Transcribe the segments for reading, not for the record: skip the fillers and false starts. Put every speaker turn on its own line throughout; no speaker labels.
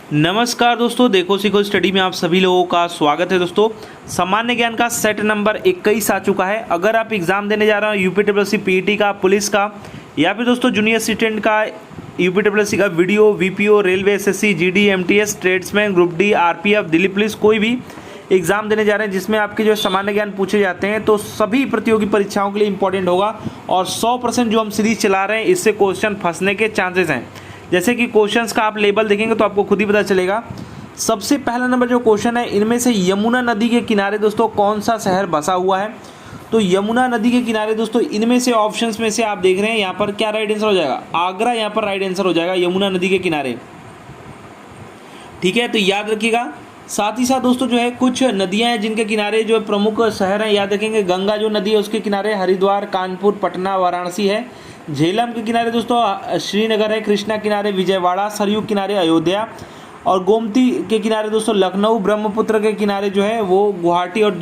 नमस्कार दोस्तों, देखो सीखो स्टडी में आप सभी लोगों का स्वागत है। दोस्तों, सामान्य ज्ञान का सेट नंबर 21 आ चुका है। अगर आप एग्जाम देने जा रहे हो यूपीडब्ल्यूएससी पीईटी का, पुलिस का, या फिर दोस्तों जूनियर असिस्टेंट का, यूपीडब्ल्यूएससी का, video, VPO, railway, SSC, GD, MTS, tradesman, group D, RPF, Delhi police, कोई भी एग्जाम देने जा रहे हैं जिसमें आपके जो सामान्य ज्ञान पूछे जाते हैं, तो सभी प्रतियोगी परीक्षाओं के लिए इंपॉर्टेंट होगा। और 100% जो हम सीरीज चला रहे हैं इससे क्वेश्चन फंसने के चांसेस हैं। जैसे कि क्वेश्चंस का आप लेबल देखेंगे तो आपको खुद ही पता चलेगा। सबसे पहला नंबर जो क्वेश्चन है, इनमें से यमुना नदी के किनारे दोस्तों कौन सा शहर बसा हुआ है? तो यमुना नदी के किनारे दोस्तों इनमें से ऑप्शंस में से आप देख रहे हैं, यहाँ पर क्या राइट आंसर हो जाएगा? आगरा यहाँ पर राइट आंसर हो जाएगा, यमुना नदी के किनारे। ठीक है, तो याद रखिएगा। साथ ही साथ दोस्तों जो है कुछ नदियां हैं जिनके किनारे जो प्रमुख शहर हैं, याद रखेंगे। गंगा जो नदी है उसके किनारे हरिद्वार, कानपुर, पटना, वाराणसी है। झेलम के किनारे दोस्तों श्रीनगर है। कृष्णा किनारे विजयवाड़ा, सरयू किनारे अयोध्या, और गोमती के किनारे दोस्तों लखनऊ। ब्रह्मपुत्र के किनारे जो है वो गुवाहाटी और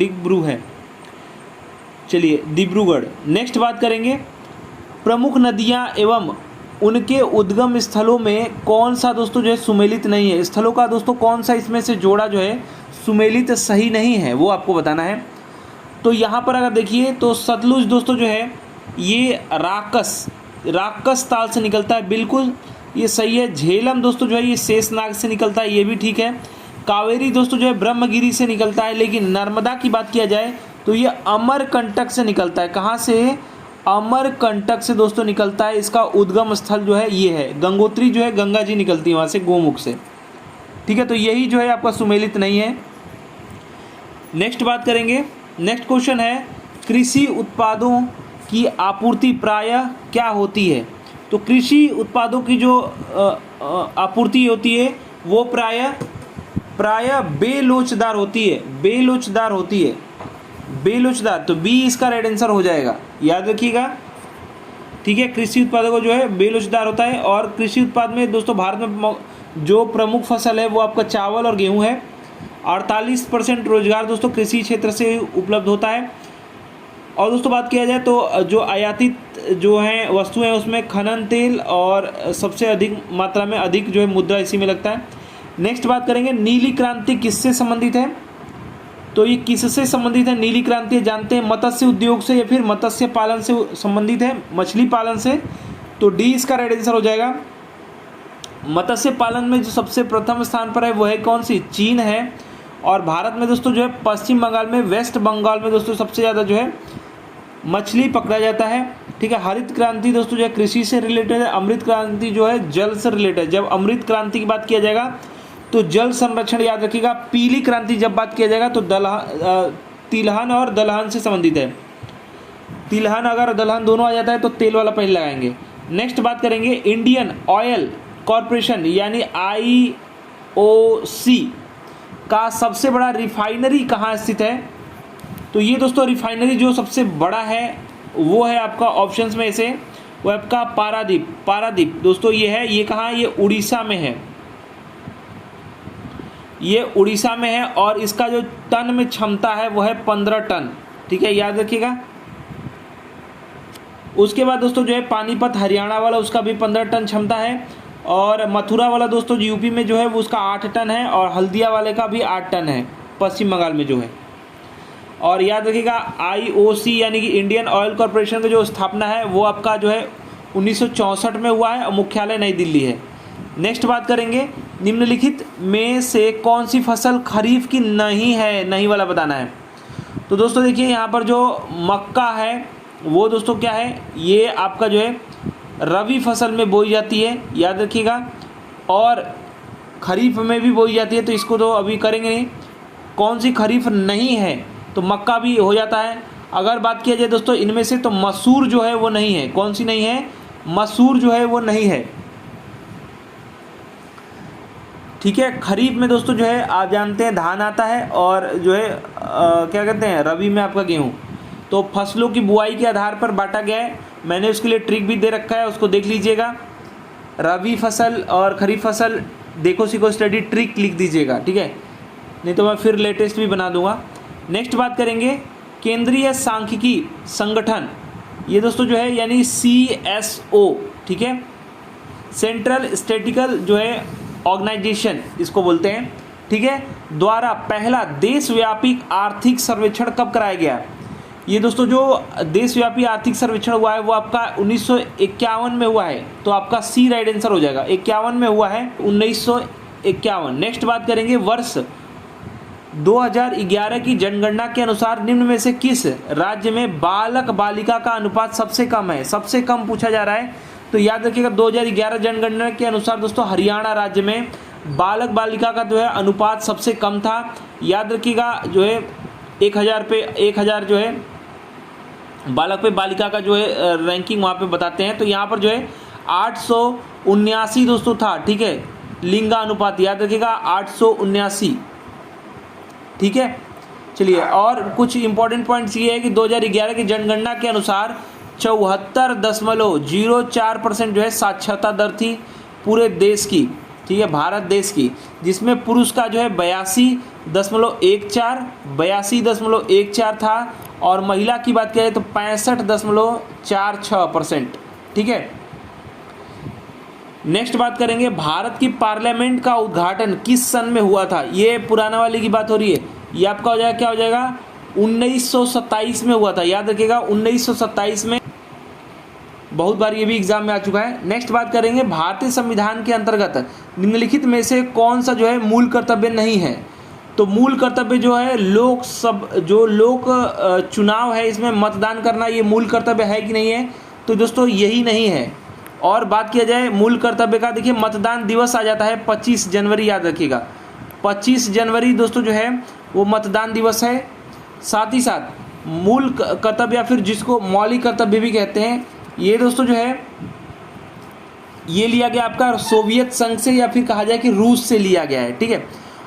डिब्रूगढ़। नेक्स्ट बात करेंगे, प्रमुख नदियां एवं उनके उद्गम स्थलों में कौन सा दोस्तों जो है सुमेलित नहीं है? स्थलों का दोस्तों कौन सा इसमें से जोड़ा जो है सुमेलित सही नहीं है, वो आपको बताना है। तो यहाँ पर अगर देखिए तो सतलुज दोस्तों जो है ये राकस ताल से निकलता है, बिल्कुल ये सही है। झेलम दोस्तों जो है ये शेषनाग से निकलता है, ये भी ठीक है। कावेरी दोस्तों जो है ब्रह्मगिरी से निकलता है। लेकिन नर्मदा की बात किया जाए तो ये अमरकंटक से निकलता है। कहाँ से? अमरकंटक से दोस्तों निकलता है। इसका उद्गम स्थल जो है ये है। गंगोत्री जो है गंगा जी निकलती है वहाँ से, गोमुख से। ठीक है, तो यही जो है आपका सुमेलित नहीं है। नेक्स्ट बात करेंगे। नेक्स्ट क्वेश्चन है, कृषि उत्पादों की आपूर्ति प्रायः क्या होती है? तो कृषि उत्पादों की जो आपूर्ति होती है वो प्रायः बेलोचदार होती है। बेलोचदार, तो बी इसका राइट आंसर हो जाएगा, याद रखिएगा। ठीक है, कृषि उत्पादों को जो है बेलोचदार होता है। और कृषि उत्पाद में दोस्तों भारत में जो प्रमुख फसल है वो आपका चावल और गेहूं है। 48% रोजगार दोस्तों कृषि क्षेत्र से उपलब्ध होता है। और दोस्तों बात किया जाए तो जो आयातित जो हैं वस्तुएं उसमें खनन तेल और सबसे अधिक मात्रा में अधिक जो है मुद्रा इसी में लगता है। नेक्स्ट बात करेंगे, नीली क्रांति किससे संबंधित है? तो ये किससे संबंधित है नीली क्रांति? जानते हैं, मत्स्य उद्योग से या फिर मत्स्य पालन से संबंधित है, मछली पालन से। तो डी इसका राइट आंसर हो जाएगा। मत्स्य पालन में जो सबसे प्रथम स्थान पर है वो है कौन सी? चीन है। और भारत में दोस्तों जो है पश्चिम बंगाल में, वेस्ट बंगाल में दोस्तों सबसे ज़्यादा जो है मछली पकड़ा जाता है। ठीक है, हरित क्रांति दोस्तों जो है कृषि से रिलेटेड है। अमृत क्रांति जो है जल से रिलेटेड है। जब अमृत क्रांति की बात किया जाएगा तो जल संरक्षण याद रखिएगा। पीली क्रांति जब बात किया जाएगा तो तिलहन और दलहन से संबंधित है। तिलहन अगर दलहन दोनों आ जाता है तो तेल वाला पहले लगाएंगे। नेक्स्ट बात करेंगे, इंडियन ऑयल कॉरपोरेशन यानी IOC का सबसे बड़ा रिफाइनरी कहाँ स्थित है? तो ये दोस्तों रिफाइनरी जो सबसे बड़ा है वो है आपका ऑप्शंस में से वो आपका पारादीप दोस्तों ये है। ये कहाँ है? ये उड़ीसा में है। ये उड़ीसा में है और इसका जो टन में क्षमता है वो है 15 टन। ठीक है, याद रखिएगा। उसके बाद दोस्तों जो है पानीपत हरियाणा वाला, उसका भी 15 टन क्षमता है। और मथुरा वाला दोस्तों यूपी में जो है वो उसका 8 टन है। और हल्दिया वाले का भी 8 टन है, पश्चिम बंगाल में जो है। और याद रखिएगा IOC यानी कि इंडियन ऑयल कॉरपोरेशन का जो स्थापना है वो आपका जो है 1964 में हुआ है और मुख्यालय नई दिल्ली है। नेक्स्ट बात करेंगे, निम्नलिखित में से कौन सी फसल खरीफ की नहीं है? नहीं वाला बताना है। तो दोस्तों देखिए यहाँ पर जो मक्का है वो दोस्तों क्या है? ये आपका जो है रबी फसल में बोई जाती है, याद रखिएगा। और खरीफ में भी बोई जाती है, तो इसको तो अभी करेंगे नहीं। कौन सी खरीफ नहीं है? तो मक्का भी हो जाता है। अगर बात किया जाए दोस्तों इनमें से तो मसूर जो है वो नहीं है। कौन सी नहीं है? मसूर जो है वो नहीं है। ठीक है, खरीफ में दोस्तों जो है आप जानते हैं धान आता है और जो है क्या कहते हैं रबी में आपका गेहूँ। तो फसलों की बुआई के आधार पर बांटा गया है। मैंने उसके लिए ट्रिक भी दे रखा है, उसको देख लीजिएगा। रबी फसल और खरीफ फसल देखो सीखो स्टडी ट्रिक लिख दीजिएगा, ठीक है, नहीं तो मैं फिर लेटेस्ट भी बना दूंगा। नेक्स्ट बात करेंगे, केंद्रीय सांख्यिकी संगठन, ये दोस्तों जो है यानी CSO, ठीक है, सेंट्रल स्टैटिकल जो है ऑर्गेनाइजेशन इसको बोलते हैं, ठीक है, द्वारा पहला देशव्यापी आर्थिक सर्वेक्षण कब कराया गया? ये दोस्तों जो देशव्यापी आर्थिक सर्वेक्षण हुआ है वो आपका 1951 में हुआ है, तो आपका सी राइट आंसर हो जाएगा। 51 में हुआ है, 1951। नेक्स्ट बात करेंगे, वर्ष 2011 की जनगणना के अनुसार निम्न में से किस राज्य में बालक बालिका का अनुपात सबसे कम है? सबसे कम पूछा जा रहा है, तो याद रखिएगा 2011 जनगणना के अनुसार दोस्तों हरियाणा राज्य में बालक बालिका का जो है अनुपात सबसे कम था। याद रखिएगा जो है 1000 जो है बालक पे बालिका का जो है रैंकिंग वहाँ पे बताते हैं, तो यहाँ पर जो है 879 दोस्तों था, ठीक है, लिंगा अनुपात, याद रखिएगा 879, ठीक है। चलिए, और कुछ इंपॉर्टेंट पॉइंट्स ये है कि 2011 की जनगणना के अनुसार 74.04% जो है साक्षरता दर थी पूरे देश की, ठीक है, भारत देश की, जिसमें पुरुष का जो है 82.14 था, और महिला की बात करें तो 65.46%, ठीक है। नेक्स्ट बात करेंगे, भारत की पार्लियामेंट का उद्घाटन किस सन में हुआ था? ये पुराना वाले की बात हो रही है, ये आपका हो जाएगा, क्या हो जाएगा, 1927 में हुआ था, याद रखिएगा 1927 में, बहुत बार ये भी एग्जाम में आ चुका है। नेक्स्ट बात करेंगे, भारतीय संविधान के अंतर्गत निम्नलिखित में से कौन सा जो है मूल कर्तव्य नहीं है? तो मूल कर्तव्य जो है लोक चुनाव है, इसमें मतदान करना, ये मूल कर्तव्य है कि नहीं है? तो दोस्तों यही नहीं है। और बात किया जाए मूल कर्तव्य का, देखिए मतदान दिवस आ जाता है 25 जनवरी, याद रखिएगा 25 जनवरी दोस्तों जो है वो मतदान दिवस है। साथ ही साथ मूल कर्तव्य या फिर जिसको मौलिक कर्तव्य भी कहते हैं, ये दोस्तों जो है ये लिया गया आपका सोवियत संघ से, या फिर कहा जाए कि रूस से लिया गया है, ठीक है।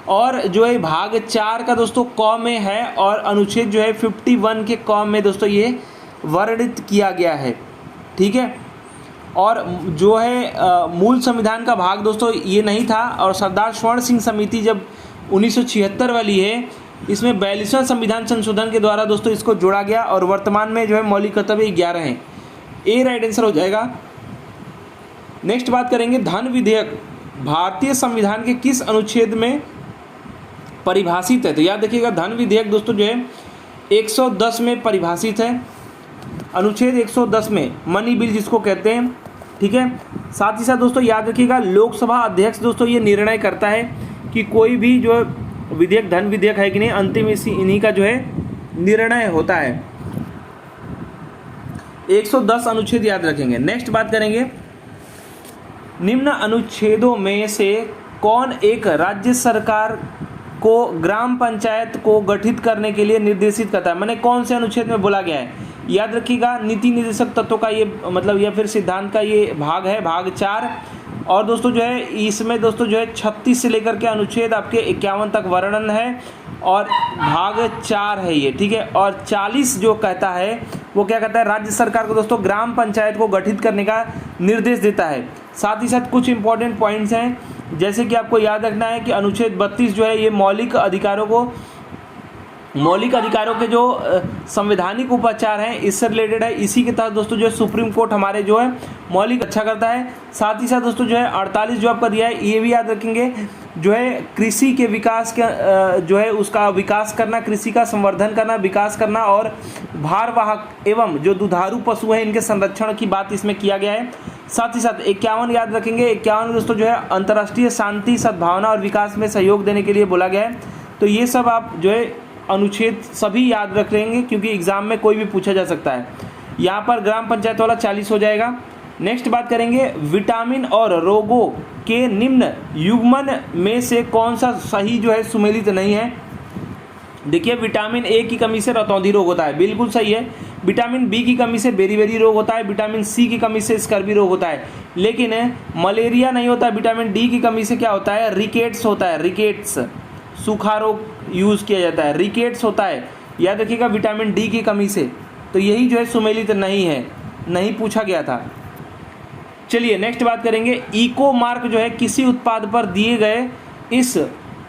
और जो है भाग 4 का दोस्तों क में है, और अनुच्छेद जो है 51 के क में दोस्तों ये वर्णित किया गया है, ठीक है। और जो है मूल संविधान का भाग दोस्तों ये नहीं था, और सरदार स्वर्ण सिंह समिति जब 1976 वाली है, इसमें 42वां संविधान संशोधन के द्वारा दोस्तों इसको जोड़ा गया, और वर्तमान में जो है मौलिक कर्तव्य 11 हैं। ए राइट आंसर हो जाएगा। नेक्स्ट बात करेंगे, धन विधेयक भारतीय संविधान के किस अनुच्छेद में परिभाषित है? तो याद रखिएगा धन विधेयक दोस्तों जो है 110 में परिभाषित है, अनुच्छेद 110 में, मनी बिल जिसको कहते हैं, ठीक है। साथ ही साथ दोस्तों याद रखिएगा लोकसभा अध्यक्ष दोस्तों ये निर्णय करता है कि कोई भी जो विधेयक धन विधेयक है कि नहीं, अंतिम इन्हीं का जो है निर्णय होता है। 110 अनुच्छेद याद रखेंगे। नेक्स्ट बात करेंगे, निम्न अनुच्छेदों में से कौन एक राज्य सरकार को ग्राम पंचायत को गठित करने के लिए निर्देशित करता है? मैंने कौन से अनुच्छेद में बोला गया है? याद रखिएगा नीति निर्देशक तत्वों का ये मतलब या फिर सिद्धांत का ये भाग है, भाग 4। और दोस्तों जो है इसमें दोस्तों जो है 36 से लेकर के अनुच्छेद आपके 51 तक वर्णन है, और भाग 4 है ये, ठीक है। और 40 जो कहता है वो क्या कहता है, राज्य सरकार को दोस्तों ग्राम पंचायत को गठित करने का निर्देश देता है। साथ ही साथ कुछ इंपॉर्टेंट पॉइंट्स हैं, जैसे कि आपको याद रखना है कि अनुच्छेद 32 जो है ये मौलिक अधिकारों के जो संवैधानिक उपचार हैं इससे रिलेटेड है। इसी के तहत दोस्तों जो है सुप्रीम कोर्ट हमारे जो है मौलिक अच्छा करता है। साथ ही साथ दोस्तों जो है 48 जो आपका दिया है ये भी याद रखेंगे, जो है कृषि के विकास के जो है उसका विकास करना, कृषि का संवर्धन करना, विकास करना, और भारवाहक एवं जो दुधारू पशु हैं इनके संरक्षण की बात इसमें किया गया है। साथ ही साथ 51 याद रखेंगे, 51 दोस्तों जो है अंतर्राष्ट्रीय शांति, सद्भावना और विकास में सहयोग देने के लिए बोला गया है। तो ये सब आप जो है अनुच्छेद सभी याद रख लेंगे, क्योंकि एग्जाम में कोई भी पूछा जा सकता है। यहाँ पर ग्राम पंचायत वाला 40 हो जाएगा। नेक्स्ट बात करेंगे, विटामिन और रोगों के निम्न युग्मन में से कौन सा सही जो है सुमेलित नहीं है? देखिए विटामिन ए की कमी से रतौंधी रोग होता है, बिल्कुल सही है। विटामिन बी की कमी से बेरी रोग होता है, विटामिन सी की कमी से स्कर्वी रोग होता है, लेकिन मलेरिया नहीं होता। विटामिन डी की कमी से क्या होता है, रिकेट्स होता है, रिकेट्स, सूखा रोग यूज़ किया जाता है, रिकेट्स होता है, याद रखिएगा विटामिन डी की कमी से। तो यही जो है सुमेलित नहीं है, नहीं पूछा गया था। चलिए नेक्स्ट बात करेंगे, इको मार्क जो है किसी उत्पाद पर दिए गए इस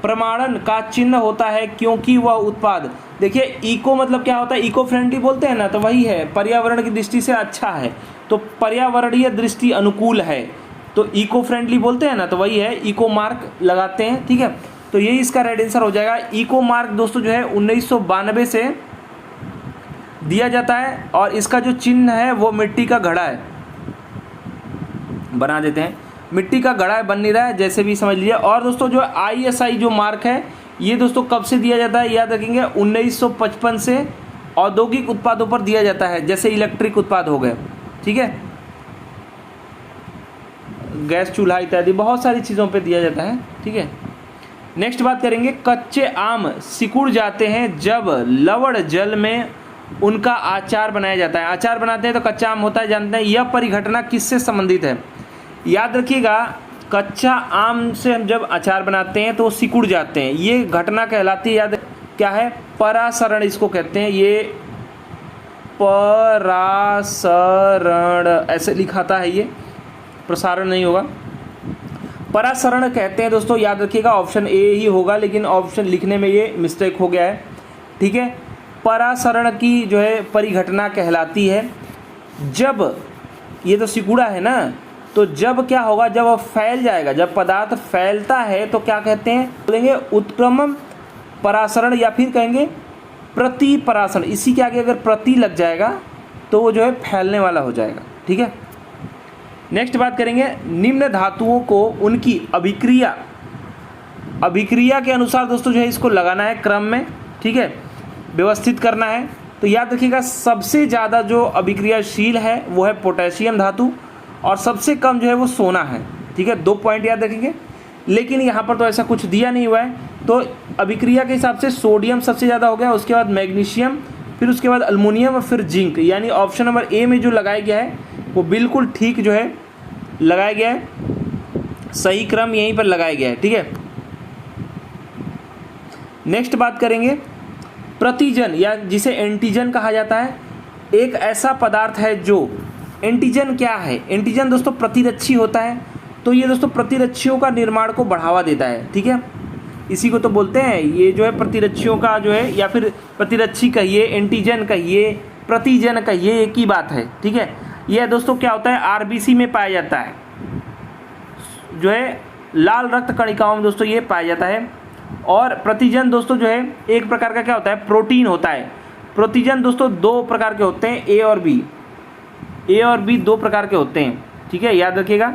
प्रमाणन का चिन्ह होता है क्योंकि वह उत्पाद, देखिए इको मतलब क्या होता है, इको फ्रेंडली बोलते हैं ना, तो वही है पर्यावरण की दृष्टि से अच्छा है, तो पर्यावरणीय दृष्टि अनुकूल है, तो इको फ्रेंडली बोलते हैं ना, तो वही है, इको मार्क लगाते हैं, ठीक है। तो यही इसका राइट आंसर हो जाएगा। इको मार्क दोस्तों जो है 1992 से दिया जाता है और इसका जो चिन्ह है वो मिट्टी का घड़ा है, बना देते हैं, मिट्टी का घड़ा बन नहीं रहा है, जैसे भी समझ लीजिए। और दोस्तों जो ISI जो मार्क है ये दोस्तों कब से दिया जाता है, याद रखेंगे 1955 से औद्योगिक उत्पादों पर दिया जाता है, जैसे इलेक्ट्रिक उत्पाद हो गए, ठीक है, गैस चूल्हा इत्यादि बहुत सारी चीज़ों पे दिया जाता है, ठीक है। नेक्स्ट बात करेंगे, कच्चे आम सिकुड़ जाते हैं जब लवण जल में उनका अचार बनाया जाता है। अचार बनाते हैं तो कच्चा आम होता है, जानते हैं। यह परिघटना किससे संबंधित है, याद रखिएगा, कच्चा आम से हम जब अचार बनाते हैं तो वो सिकुड़ जाते हैं, ये घटना कहलाती है, याद क्या है, परासरण इसको कहते हैं। ये परासरण ऐसे लिखाता है, ये प्रसारण नहीं होगा, परासरण कहते हैं दोस्तों, याद रखिएगा। ऑप्शन ए ही होगा, लेकिन ऑप्शन लिखने में ये मिस्टेक हो गया है, ठीक है। परासरण की जो है परिघटना कहलाती है जब, ये तो सिकुड़ा है ना, तो जब क्या होगा, जब वो फैल जाएगा, जब पदार्थ फैलता है तो क्या कहते हैं, बोलेंगे उत्क्रमण परासरण या फिर कहेंगे प्रति परासरण। इसी के आगे अगर प्रति लग जाएगा तो वो जो है फैलने वाला हो जाएगा, ठीक है। नेक्स्ट बात करेंगे, निम्न धातुओं को उनकी अभिक्रिया के अनुसार दोस्तों जो है इसको लगाना है क्रम में, ठीक है, व्यवस्थित करना है। तो याद रखिएगा, सबसे ज़्यादा जो अभिक्रियाशील है वो है पोटेशियम धातु और सबसे कम जो है वो सोना है, ठीक है। 2 पॉइंट याद रखेंगे, लेकिन यहाँ पर तो ऐसा कुछ दिया नहीं हुआ है, तो अभिक्रिया के हिसाब से सोडियम सबसे ज़्यादा हो गया, उसके बाद मैग्नीशियम, फिर उसके बाद अल्मोनियम और फिर जिंक। यानी ऑप्शन नंबर ए में जो लगाया गया है वो बिल्कुल ठीक जो है लगाया गया है, सही क्रम यहीं पर लगाया गया है, ठीक है। नेक्स्ट बात करेंगे, प्रतिजन या जिसे एंटीजन कहा जाता है, एक ऐसा पदार्थ है जो, एंटीजन क्या है, एंटीजन दोस्तों प्रतिरक्षी होता है, तो ये दोस्तों प्रतिरक्षियों का निर्माण को बढ़ावा देता है, ठीक है। इसी को तो बोलते हैं, ये जो है प्रतिरक्षियों का जो है, या फिर प्रतिरक्षी कहिए, एंटीजन कहिए, प्रतिजन कहिए, एक ही बात है, ठीक है। यह दोस्तों क्या होता है, RBC में पाया जाता है, जो है लाल रक्त कणिकाओं में दोस्तों ये पाया जाता है। और प्रतिजन दोस्तों जो है एक प्रकार का क्या होता है, प्रोटीन होता है। प्रतिजन दोस्तों 2 प्रकार के होते हैं, A और B 2 प्रकार के होते हैं, ठीक है, याद रखिएगा।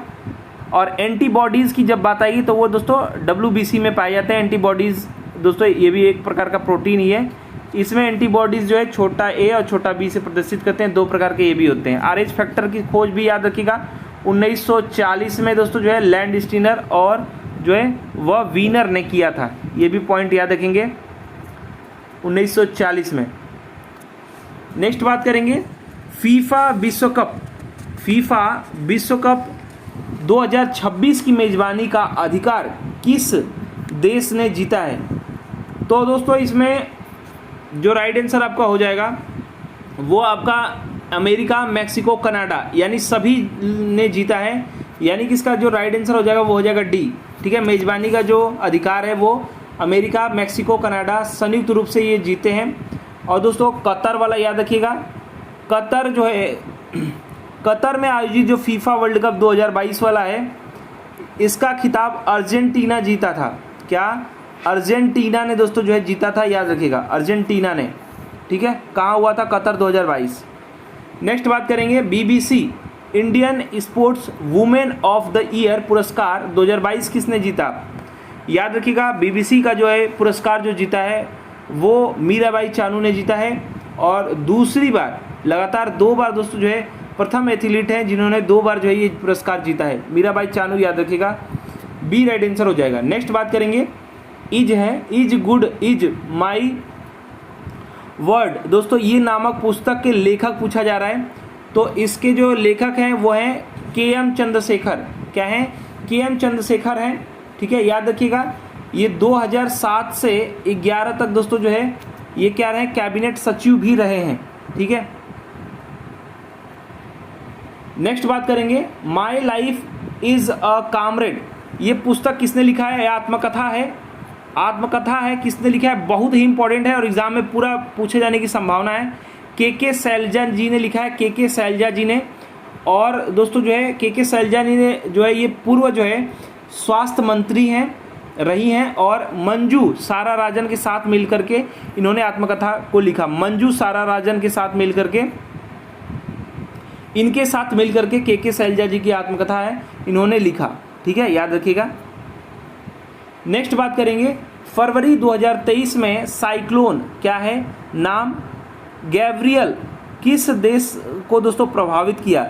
और एंटीबॉडीज़ की जब बात आएगी तो वो दोस्तों WBC में पाए जाते हैं। एंटीबॉडीज़ दोस्तों ये भी एक प्रकार का प्रोटीन ही है, इसमें एंटीबॉडीज़ जो है छोटा a और छोटा b से प्रदर्शित करते हैं, 2 प्रकार के ये भी होते हैं। RH फैक्टर की खोज भी याद रखिएगा 1940 में दोस्तों जो है लैंड स्टीनर और जो है वह वीनर ने किया था, ये भी पॉइंट याद रखेंगे 1940 में। नेक्स्ट बात करेंगे, फीफा विश्व कप 2026 की मेज़बानी का अधिकार किस देश ने जीता है। तो दोस्तों इसमें जो राइट आंसर आपका हो जाएगा वो आपका अमेरिका, मैक्सिको, कनाडा, यानी सभी ने जीता है, यानी कि इसका जो राइट आंसर हो जाएगा वो हो जाएगा डी, ठीक है। मेज़बानी का जो अधिकार है वो अमेरिका, मैक्सिको, कनाडा संयुक्त रूप से ये जीते हैं। और दोस्तों कतर वाला याद रखिएगा, कतर जो है, कतर में आयोजित जो फीफा वर्ल्ड कप 2022 वाला है, इसका खिताब अर्जेंटीना जीता था। क्या, अर्जेंटीना ने दोस्तों जो है जीता था, याद रखिएगा अर्जेंटीना ने, ठीक है। कहाँ हुआ था, कतर 2022। नेक्स्ट बात करेंगे, BBC Indian sports women of the year पुरस्कार 2022 किसने जीता। याद रखिएगा BBC का जो है पुरस्कार जो जीता है वो मीराबाई चानू ने जीता है, और दूसरी बार, लगातार 2 बार दोस्तों जो है प्रथम एथलीट हैं जिन्होंने 2 बार जो है ये पुरस्कार जीता है, मीराबाई चानू, याद रखिएगा बी राइट आंसर हो जाएगा। नेक्स्ट बात करेंगे, इज है, is good is my word. दोस्तों ये नामक पुस्तक के लेखक पूछा जा रहा है, तो इसके जो लेखक हैं वो हैं KM चंद्रशेखर। क्या हैं, KM चंद्रशेखर हैं, ठीक है, याद रखिएगा। ये 2007 से 11 तक दोस्तों जो है ये क्या रहे, कैबिनेट सचिव भी रहे हैं, ठीक है। नेक्स्ट बात करेंगे, my life is a comrade, ये पुस्तक किसने लिखा है, आत्मकथा है, आत्मकथा है, किसने लिखा है, बहुत ही इंपॉर्टेंट है और एग्जाम में पूरा पूछे जाने की संभावना है। KK शैलजा जी ने लिखा है, KK शैलजा जी ने। और दोस्तों जो है के शैलजा ने जो है ये पूर्व जो है स्वास्थ्य मंत्री हैं रही हैं, और मंजू सारा राजन के साथ मिलकर के इन्होंने आत्मकथा को लिखा। मंजू सारा राजन के साथ मिलकर के, इनके साथ मिलकर के के शैलजा जी की आत्मकथा है, इन्होंने लिखा। ठीक है, याद रखिएगा। नेक्स्ट बात करेंगे, फरवरी 2023 में साइक्लोन क्या है, नाम गैब्रियल किस देश को दोस्तों प्रभावित किया?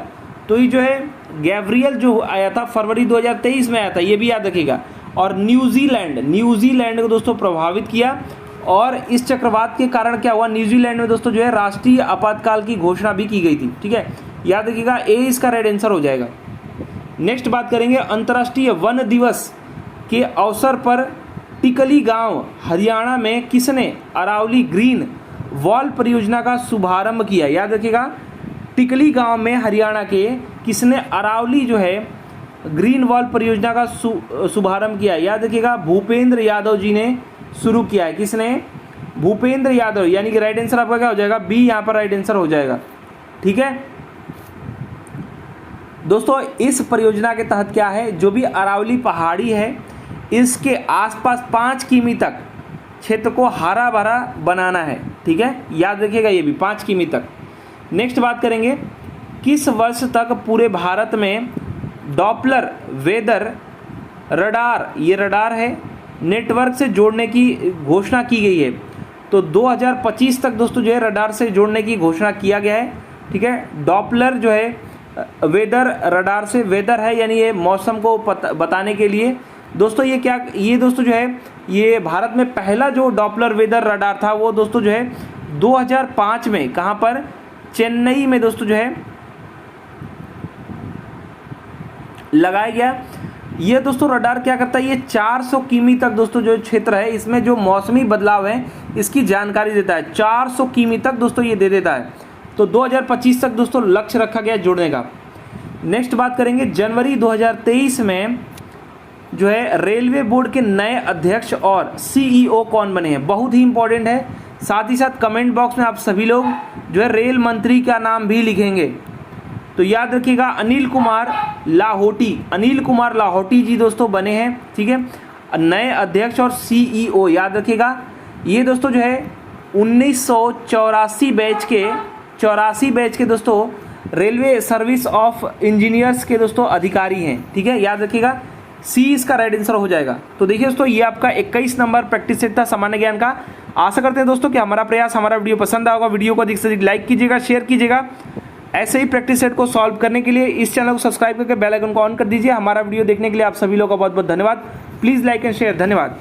तो ये जो है गैब्रियल जो आया था फरवरी 2023 में आया था, ये भी याद रखिएगा। और न्यूजीलैंड को दोस्तों प्रभावित किया। और इस चक्रवात के कारण क्या हुआ, न्यूजीलैंड में दोस्तों जो है राष्ट्रीय आपातकाल की घोषणा भी की गई थी। ठीक है, याद रखिएगा, ए इसका राइट आंसर हो जाएगा। नेक्स्ट बात करेंगे, अंतर्राष्ट्रीय वन दिवस के अवसर पर टिकली गांव हरियाणा में किसने अरावली ग्रीन वॉल परियोजना का शुभारंभ किया? याद रखिएगा, टिकली गांव में हरियाणा के किसने अरावली जो है ग्रीन वॉल परियोजना का शुभारंभ किया? याद रखिएगा, भूपेंद्र यादव जी ने शुरू किया है। किसने? भूपेंद्र यादव। यानी कि राइट आंसर आपका क्या हो जाएगा? बी यहाँ पर राइट आंसर हो जाएगा। ठीक है दोस्तों, इस परियोजना के तहत क्या है, जो भी अरावली पहाड़ी है इसके आसपास 5 किमी तक क्षेत्र को हरा भरा बनाना है। ठीक है, याद रखिएगा ये भी 5 किमी तक। नेक्स्ट बात करेंगे, किस वर्ष तक पूरे भारत में डॉपलर वेदर रडार, ये रडार है, नेटवर्क से जोड़ने की घोषणा की गई है? तो 2025 तक दोस्तों जो है रडार से जोड़ने की घोषणा किया गया है। ठीक है, डॉपलर जो है वेदर रडार से, वेदर है यानी ये मौसम को बताने के लिए दोस्तों, ये क्या, ये दोस्तों जो है ये भारत में पहला जो डॉपलर वेदर रडार था वो दोस्तों जो है 2005 में कहाँ पर, चेन्नई में दोस्तों जो है लगाया गया। ये दोस्तों रडार क्या करता है, ये 400 किमी तक दोस्तों जो क्षेत्र है इसमें जो मौसमी बदलाव है इसकी जानकारी देता है। 400 किमी तक दोस्तों ये दे देता है। तो 2025 तक दोस्तों लक्ष्य रखा गया जोड़ने का। नेक्स्ट बात करेंगे, जनवरी 2023 में जो है रेलवे बोर्ड के नए अध्यक्ष और सीईओ कौन बने हैं? बहुत ही इंपॉर्टेंट है। साथ ही साथ कमेंट बॉक्स में आप सभी लोग जो है रेल मंत्री का नाम भी लिखेंगे। तो याद रखिएगा, अनिल कुमार लाहौटी जी दोस्तों बने हैं। ठीक है, नए अध्यक्ष और सीईओ याद रखिएगा। ये दोस्तों जो है 1984 बैच के दोस्तों रेलवे सर्विस ऑफ इंजीनियर्स के दोस्तों अधिकारी हैं। ठीक है, याद रखिएगा, सी इसका राइट आंसर हो जाएगा। तो देखिए दोस्तों, ये आपका 21 नंबर प्रैक्टिस सेट था सामान्य ज्ञान का। आशा करते हैं दोस्तों कि हमारा प्रयास, हमारा वीडियो पसंद आएगा। वीडियो को अधिक से अधिक लाइक कीजिएगा, शेयर कीजिएगा। ऐसे ही प्रैक्टिस सेट को सॉल्व करने के लिए इस चैनल को सब्सक्राइब करके बेल आइकन को ऑन कर दीजिए। हमारा वीडियो देखने के लिए आप सभी लोगों का बहुत बहुत धन्यवाद। Please like and share. धन्यवाद।